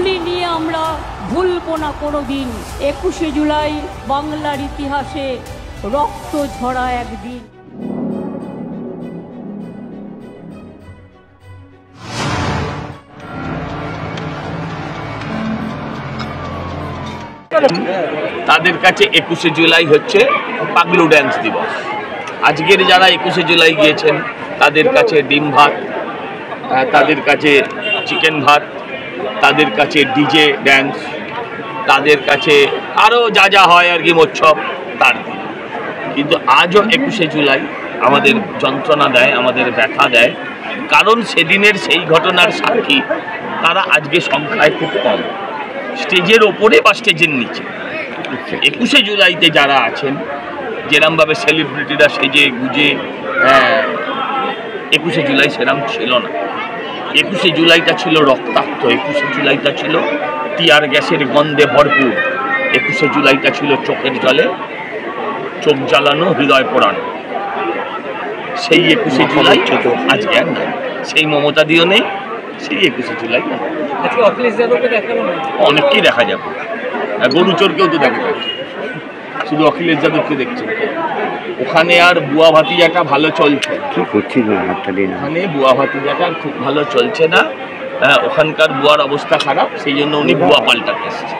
সেগুলি নিয়ে আমরা ভুলবো না কোনোদিন। 21শে জুলাই বাংলার ইতিহাসে রক্ত ঝরা একদিন। তাদের কাছে 21শে জুলাই হচ্ছে পাগলু ড্যান্স দিবস। আজকের যারা 21শে জুলাই গিয়েছেন তাদের কাছে ডিম ভাত, তাদের কাছে চিকেন ভাত, তাদের কাছে ডিজে ড্যান্স, তাদের কাছে আরও যা যা হয় আর কি মোৎসব তার দিন। কিন্তু আজও 21শে জুলাই আমাদের যন্ত্রণা দেয়, আমাদের ব্যথা দেয়, কারণ সেদিনের সেই ঘটনার সাক্ষী তারা আজকে সংখ্যায় খুব কম, স্টেজের ওপরে বা স্টেজের নিচে। 21শে জুলাইতে যারা আছেন, যেরমভাবে সেলিব্রিটিরা সেজে গুজে, 21শে জুলাই সেরম ছিল না। 21শে জুলাইটা ছিল রক্তাক্ত, 21শে জুলাইটা ছিল টিয়ার গ্যাসের গন্ধে ভরপুর, 21শে জুলাইটা ছিল চোখের জলে চোখ জ্বালানো, হৃদয় পোড়ানো। সেই 21শে জুলাই আজকে আর নেই, সেই মমতা দিও নেই, সেই 21শে জুলাই না। অনেককেই দেখা যাবে, গরুচোরকেও তো দেখা যাচ্ছে, শুধু অখিলেশ যাদবকে দেখছে। ওখানে আর বুয়া ভাতিজাটা ভালো চলছে, ওখানে বুয়া ভাতিজাটা খুব ভালো চলছে না, ওখানকার বুয়ার অবস্থা খারাপ, সেই জন্য উনি বুয়া পাল্টাতে এসেছে।